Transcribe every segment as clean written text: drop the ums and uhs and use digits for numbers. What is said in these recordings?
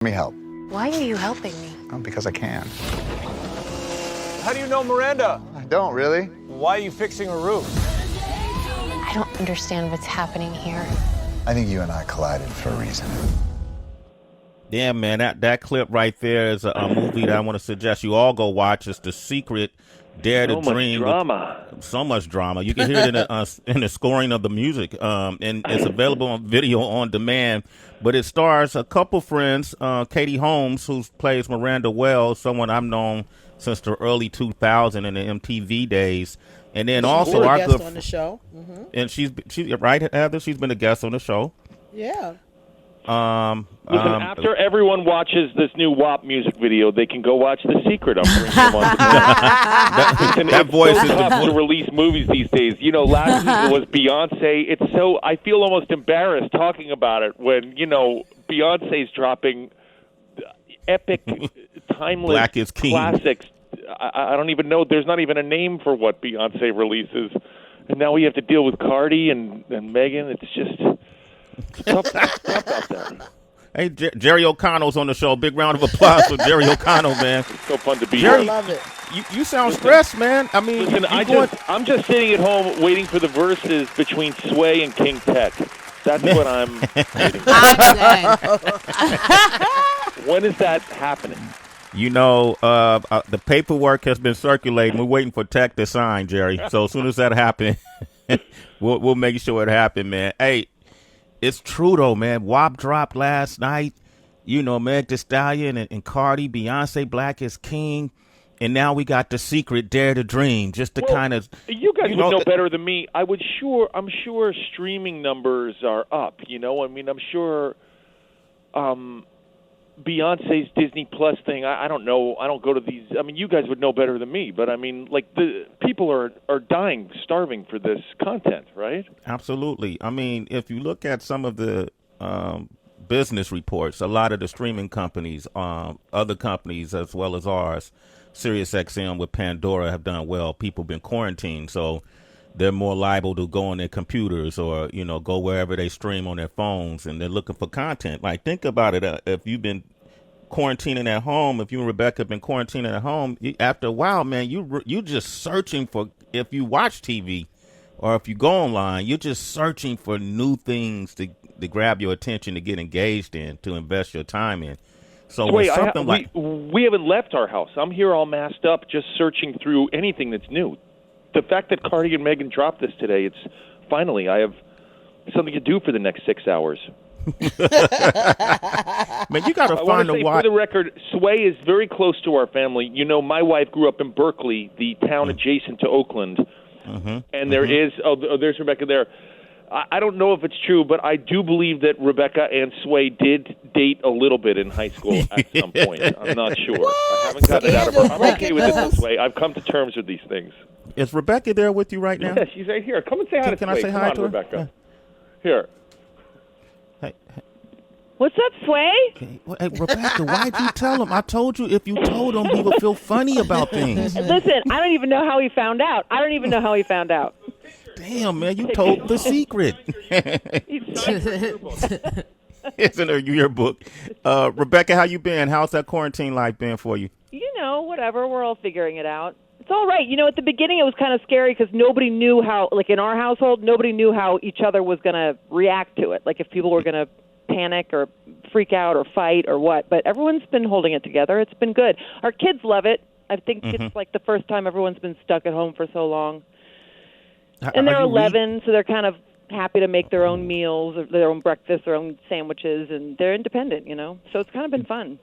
Let me help. Why are you helping me? Oh, because I can. How do you know Miranda? I don't really. Why are you fixing her roof? I don't understand what's happening here. I think you and I collided for a reason. Yeah, man, that clip right there is a movie that I want to suggest you all go watch. It's The Secret, Dare to Dream. So much drama. You can hear it in the scoring of the music, and it's available on video on demand. But it stars a couple friends, Katie Holmes, who plays Miranda Wells, someone I've known since the early 2000s in the MTV days. And then also our guest on the show. Mm-hmm. And she's right, Heather. She's been a guest on the show. Yeah. Listen, after everyone watches this new WAP music video, they can go watch The Secret. I'm bringing them on. that voice so is tough to release movies these days. You know, last week it was Beyonce. It's so I feel almost embarrassed talking about it when Beyonce's dropping epic, timeless Black is King classics. I don't even know. There's not even a name for what Beyonce releases, and now we have to deal with Cardi and Megan. It's just. Tough out there. Hey, Jerry O'Connell's on the show. Big round of applause for Jerry O'Connell, man. It's so fun to be Jerry, here. I love it. You sound stressed, man. I mean, listen, I'm just sitting at home waiting for the verses between Sway and King Tech. That's what I'm waiting for. When is that happening? You know, the paperwork has been circulating. We're waiting for Tech to sign, Jerry. So as soon as that happens, we'll make sure it happens, man. Hey. It's true, though, man. WAP dropped last night. You know, Meg Thee Stallion and Cardi, Beyonce, Black is King. And now we got The Secret, Dare to Dream, just to kind of... You guys would know better than me. I'm sure streaming numbers are up, you know? I mean, I'm sure Beyonce's Disney Plus thing, I don't know. I don't go to these... I mean, you guys would know better than me, but I mean, like, the people are dying, starving for this content, right? Absolutely. I mean, if you look at some of the business reports, a lot of the streaming companies, other companies as well as ours, SiriusXM with Pandora have done well. People have been quarantined, so they're more liable to go on their computers or, go wherever they stream on their phones, and they're looking for content. Like, think about it. If you've been quarantining at home, if you and Rebecca have been quarantining at home, after a while, man, you just searching for, if you watch TV or if you go online, you're just searching for new things to grab your attention, to get engaged in, to invest your time in. So Wait, we haven't left our house. I'm here all masked up, just searching through anything that's new. The fact that Cardi and Megan dropped this today, it's finally I have something to do for the next 6 hours. Man, you got to find a watch. For the record, Sway is very close to our family. You know, my wife grew up in Berkeley, the town adjacent to Oakland, and there is there's Rebecca there. I don't know if it's true, but I do believe that Rebecca and Sway did date a little bit in high school at some point. I'm not sure. I haven't gotten it out of her. I'm okay with it this way. I've come to terms with these things. Is Rebecca there with you right now? Yeah, she's right here. Come and say hi to Sway. Can I say hi to her? Rebecca. Yeah. Here. Hey. What's up, Sway? Okay. Well, hey, Rebecca, why'd you tell him? I told you if you told him, he would feel funny about things. Listen, I don't even know how he found out. Damn, man, you told the secret. It's in her yearbook. Rebecca, how you been? How's that quarantine life been for you? Whatever. We're all figuring it out. It's all right. At the beginning it was kind of scary because nobody knew how, like in our household, nobody knew how each other was going to react to it. Like if people were going to panic or freak out or fight or what. But everyone's been holding it together. It's been good. Our kids love it. I think it's like the first time everyone's been stuck at home for so long. And they're 11, so they're kind of happy to make their own meals, or their own breakfast, their own sandwiches, and they're independent, So it's kind of been fun.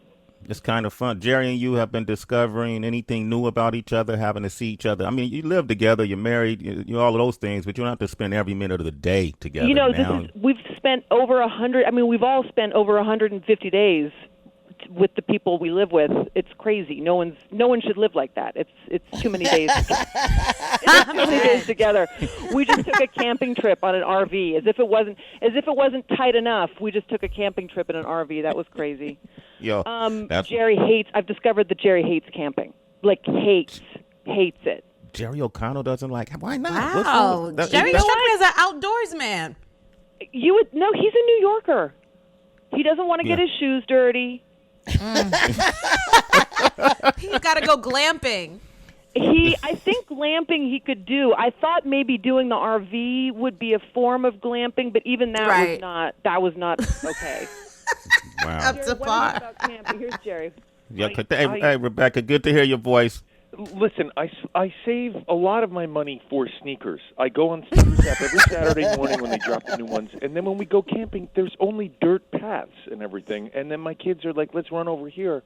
It's kind of fun. Jerry and you have been discovering anything new about each other, having to see each other. I mean, you live together, you're married, you all of those things, but you don't have to spend every minute of the day together. We've spent over 100. I mean, we've all spent over 150 days with the people we live with. It's crazy. No one should live like that. It's too many days. It's too many days together. We just took a camping trip on an RV, as if it wasn't tight enough. We just took a camping trip in an RV. That was crazy. Yo, Jerry hates. I've discovered that Jerry hates camping. Like hates it. Jerry O'Connell doesn't like. Why not? Wow, Jerry struck me as an outdoors man. No, he's a New Yorker. He doesn't want to get his shoes dirty. He's got to go glamping. I think glamping he could do. I thought maybe doing the RV would be a form of glamping, but even that was not okay. Wow. Up Jerry, to what do you par. think about camping? Here's Jerry. Yeah, hey, Rebecca, good to hear your voice. Listen, I save a lot of my money for sneakers. I go on Sneakers app every Saturday morning when they drop the new ones, and then when we go camping, there's only dirt paths and everything. And then my kids are like, "Let's run over here,"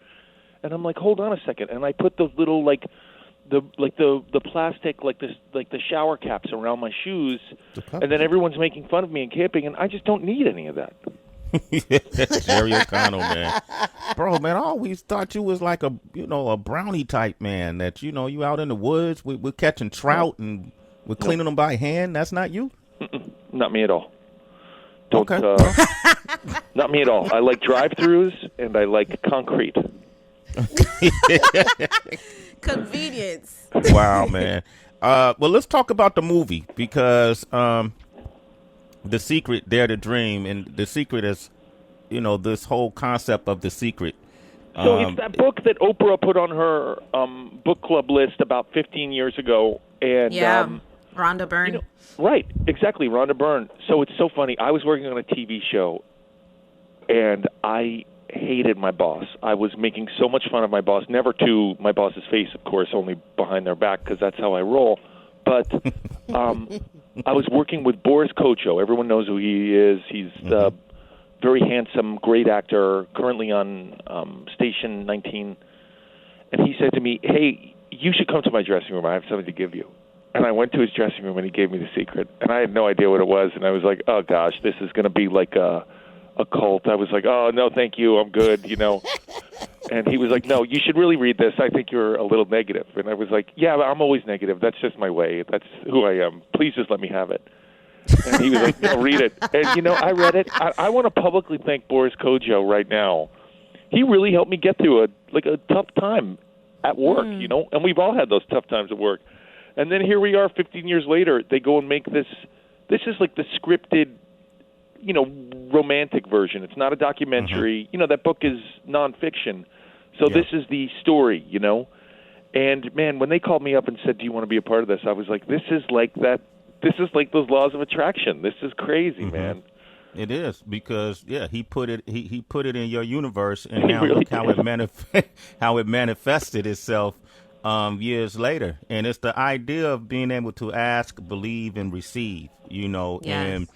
and I'm like, "Hold on a second." And I put those little the plastic the shower caps around my shoes, and then everyone's making fun of me in camping, and I just don't need any of that. Jerry O'Connell, man. Bro, man, I always thought you was like a brownie type man, that you out in the woods, we're catching trout and we're cleaning them by hand. That's not you? Not me at all. Not me at all. I like drive-thrus and I like concrete. Convenience. Wow, man. Well, let's talk about the movie, because The Secret, Dare to Dream, and The Secret is, this whole concept of The Secret. So it's that book that Oprah put on her book club list about 15 years ago. And Rhonda Byrne. Right, exactly, Rhonda Byrne. So it's so funny. I was working on a TV show, and I hated my boss. I was making so much fun of my boss, never to my boss's face, of course, only behind their back, because that's how I roll. But I was working with Boris Kocho. Everyone knows who he is. He's a very handsome, great actor, currently on Station 19. And he said to me, "Hey, you should come to my dressing room. I have something to give you." And I went to his dressing room, and he gave me The Secret. And I had no idea what it was. And I was like, oh, gosh, this is going to be like a cult. I was like, oh, no, thank you. I'm good, And he was like, no, you should really read this. I think you're a little negative. And I was like, yeah, I'm always negative. That's just my way. That's who I am. Please just let me have it. And he was like, no, read it. And, I read it. I want to publicly thank Boris Kojo right now. He really helped me get through a tough time at work, and we've all had those tough times at work. And then here we are 15 years later. They go and make this. This is like the scripted, romantic version. It's not a documentary. That book is nonfiction. So this is the story, And, man, when they called me up and said, do you want to be a part of this? I was like, this is like that. This is like those laws of attraction. This is crazy, man. It is, because he put it he put it in your universe, and now really look how it manifested itself years later. And it's the idea of being able to ask, believe, and receive. Yes.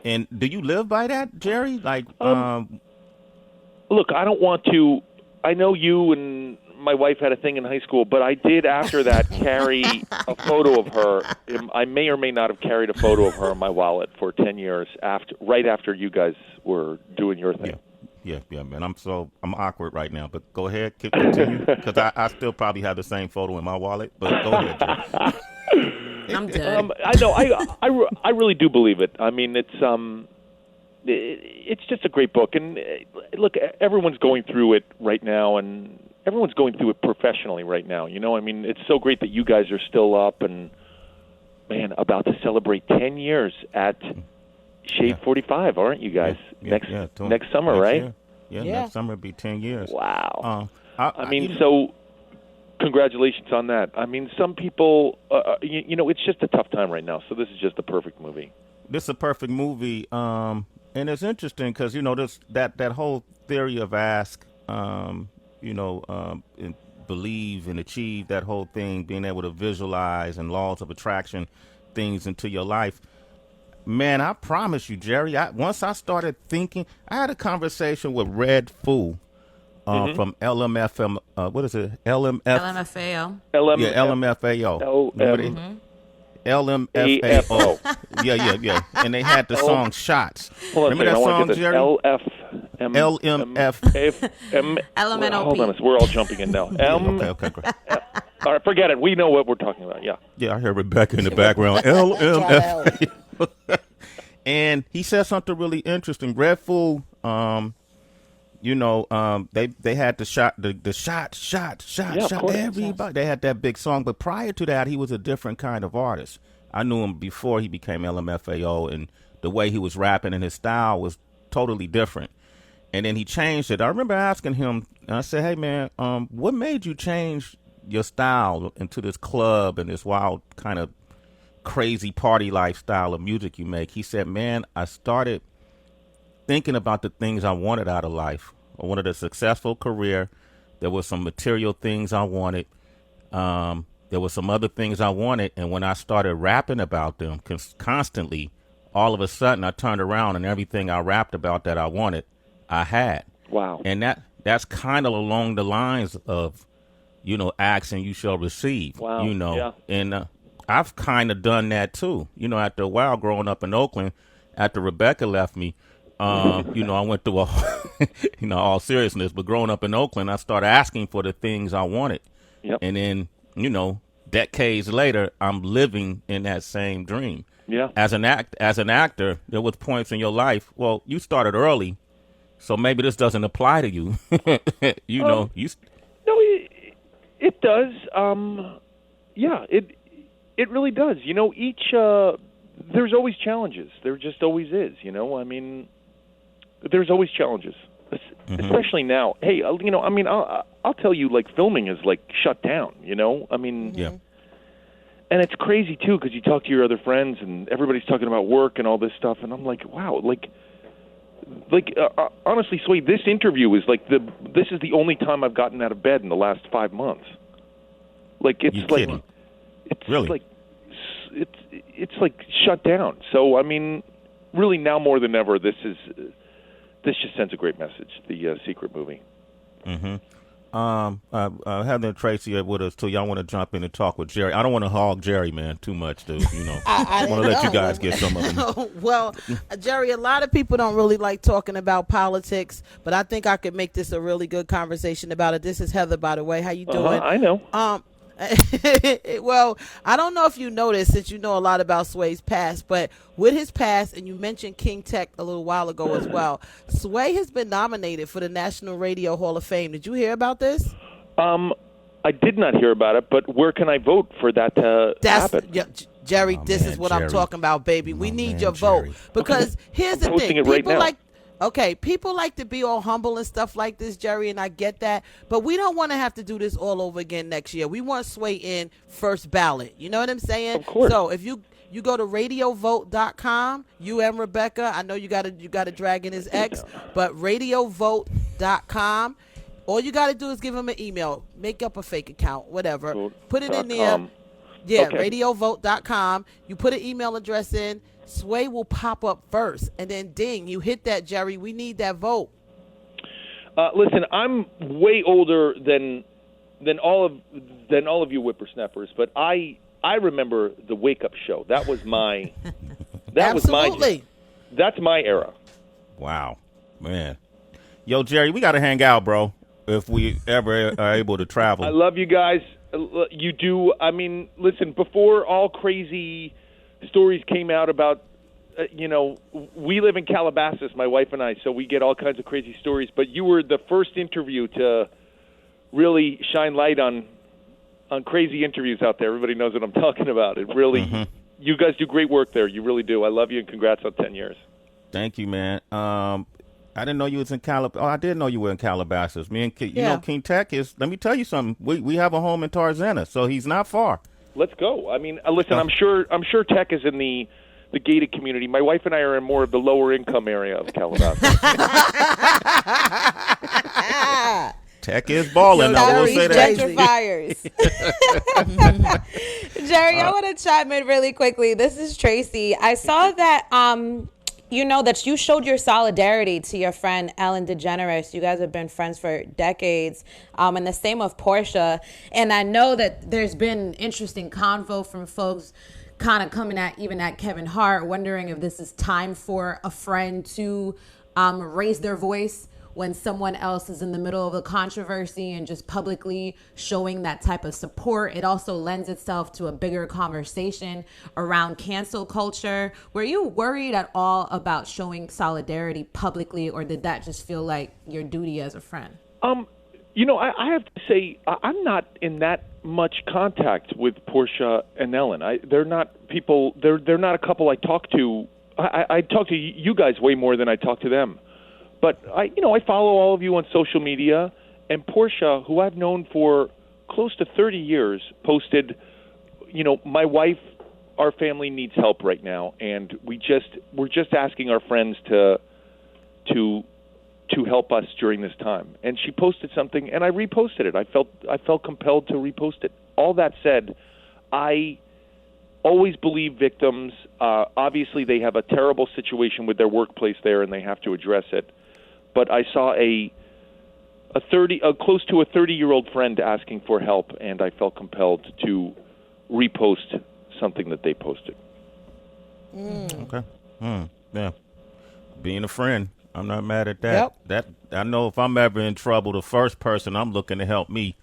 And do you live by that, Jerry? Like, look, I don't want to. I know you and my wife had a thing in high school, but I did after that carry a photo of her. I may or may not have carried a photo of her in my wallet for 10 years right after you guys were doing your thing. Yeah, man. I'm awkward right now, but go ahead, continue, because I still probably have the same photo in my wallet. But go ahead, Jerry. I'm dead. I know. I really do believe it. I mean, it's just a great book, and look, everyone's going through it right now, and everyone's going through it professionally right now. I mean, it's so great that you guys are still up and, man, about to celebrate 10 years at Shade 45, aren't you guys? Next summer, right? Year. Yeah, next summer it'll be 10 years. Wow. So congratulations on that. I mean, some people, it's just a tough time right now, so this is just the perfect movie. This is a perfect movie, and it's interesting because, that whole theory of ask, and believe and achieve, that whole thing, being able to visualize and laws of attraction things into your life. Man, I promise you, Jerry, once I started thinking, I had a conversation with Red Fool from LMFM. What is it? LMFAO. Yeah, LMFAO. LMFAO. Yeah. And they had the song Shots. Remember that song, Jerry? LMNOP. Hold on, we're all jumping in now. Okay, great. All right, forget it. We know what we're talking about, yeah. Yeah, I hear Rebecca in the background. LMFAO. And he said something really interesting. Red Fool, they had the shot, everybody. They had that big song, but prior to that, he was a different kind of artist. I knew him before he became LMFAO, and the way he was rapping and his style was totally different. And then he changed it. I remember asking him, and I said, hey, man, what made you change your style into this club and this wild kind of crazy party lifestyle of music you make? He said, man, I started thinking about the things I wanted out of life. I wanted a successful career. There were some material things I wanted. There were some other things I wanted. And when I started rapping about them constantly, all of a sudden I turned around and everything I rapped about that I wanted, I had. Wow. And that's kind of along the lines of, ask and you shall receive. Wow. Yeah. And I've kind of done that too. After a while growing up in Oakland, after Rebecca left me, I went through all seriousness, but growing up in Oakland, I started asking for the things I wanted. Yep. And then, decades later, I'm living in that same dream. Yeah. As an actor, there was points in your life. Well, you started early, so maybe this doesn't apply to you. No, it does. Yeah, it really does. There's always challenges. There just always is. There's always challenges, especially now. Hey, I'll tell you, like, filming is like shut down. Yeah. And it's crazy too, because you talk to your other friends and everybody's talking about work and all this stuff, and I'm like, wow, honestly, Sway, this interview is this is the only time I've gotten out of bed in the last 5 months. You're kidding. It's really? like it's like shut down. So really now more than ever, this just sends a great message. The Secret movie. Mm-hmm. Heather and Tracy with us too. Y'all want to jump in and talk with Jerry? I don't want to hog Jerry, man, too much, dude. I want to let you guys get some of them. Well, Jerry, a lot of people don't really like talking about politics, but I think I could make this a really good conversation about it. This is Heather, by the way. How you doing? I know. Well, I don't know if you noticed, since you know a lot about Sway's past, but with his past, and you mentioned King Tech a little while ago as well, Sway has been nominated for the National Radio Hall of Fame. Did you hear about this? I did not hear about it, but where can I vote for that to happen? Jerry, this is what I'm talking about, baby. We need your vote. Because here's the thing. People like to be all humble and stuff like this, Jerry, and I get that. But we don't want to have to do this all over again next year. We want Sway in first ballot. You know what I'm saying? Of course. So if you go to radiovote.com, you and Rebecca, I know you got to drag in his ex, but radiovote.com. All you got to do is give him an email, make up a fake account, whatever. Put it in there. Yeah, okay. Radiovote.com. You put an email address in. Sway will pop up first, and then ding, you hit that, Jerry. We need that vote. Listen, I'm way older than all of you whippersnappers, but I remember the Wake Up Show. That was my Absolutely. That's my era. Wow, man. Yo, Jerry, we got to hang out, bro, if we ever are able to travel. I love you guys. You do. Listen, before all crazy stories came out about, we live in Calabasas, my wife and I, so we get all kinds of crazy stories. But you were the first interview to really shine light on crazy interviews out there. Everybody knows what I'm talking about. It really, you guys do great work there. You really do. I love you, and congrats on 10 years. Thank you, man. I didn't know you was in Calabasas. Oh, I did know you were in Calabasas. Me and King Tech is. Let me tell you something. We have a home in Tarzana, so he's not far. Let's go. Listen, I'm sure Tech is in the gated community. My wife and I are in more of the lower income area of Calabasas. Tech is balling. I will say that. Gentrifiers. Jerry, I want to chime in really quickly. This is Tracy. I saw that that you showed your solidarity to your friend Ellen DeGeneres. You guys have been friends for decades, and the same of Portia. And I know that there's been interesting convo from folks kind of coming at Kevin Hart, wondering if this is time for a friend to raise their voice when someone else is in the middle of a controversy and just publicly showing that type of support. It also lends itself to a bigger conversation around cancel culture. Were you worried at all about showing solidarity publicly, or did that just feel like your duty as a friend? I have to say, I'm not in that much contact with Portia and Ellen. They're not people. They're not a couple I talk to. I talk to you guys way more than I talk to them. But I follow all of you on social media, and Portia, who I've known for close to 30 years, posted, my wife, our family needs help right now, and we're just asking our friends to help us during this time. And she posted something, and I reposted it. I felt compelled to repost it. All that said, I always believe victims. Obviously, they have a terrible situation with their workplace there, and they have to address it. But I saw close to a 30-year-old friend asking for help, and I felt compelled to repost something that they posted. Okay. Yeah. Being a friend, I'm not mad at that. Yep. I know if I'm ever in trouble, the first person I'm looking to help me,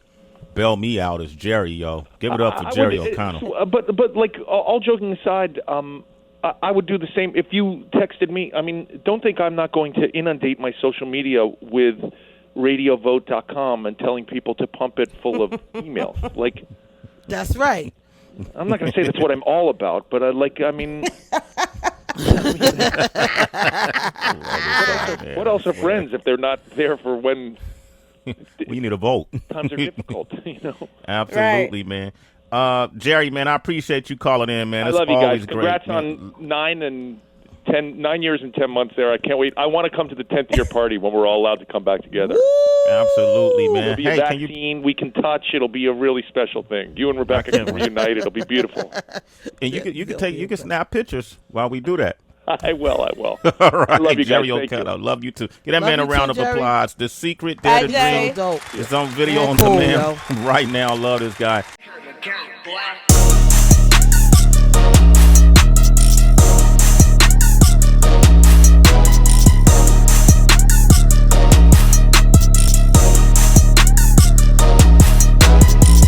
bail me out, is Jerry, yo. Give it up for Jerry O'Connell. But like, all joking aside, I would do the same if you texted me. I mean, don't think I'm not going to inundate my social media with radiovote.com and telling people to pump it full of emails. Like, that's right. I'm not going to say that's what I'm all about, but what else are friends if they're not there for when we need a vote? Times are difficult, Absolutely, right. Man. Jerry, man, I appreciate you calling in, man. I It's love you always guys. Congrats great, on 9 years and 10 months there. I can't wait. I want to come to the 10th year party when we're all allowed to come back together. Absolutely, man. There'll be a vaccine. We can touch. It'll be a really special thing. You and Rebecca can reunite. It'll be beautiful. And you can snap pictures while we do that. I will. All right, I love you Jerry guys. O'Connell. Love you too. Give that Love man a you round too, of Jerry. applause. The Secret Data Jay. Dream Dope. is on video Man, on cool, demand right now. Love this guy. Boy.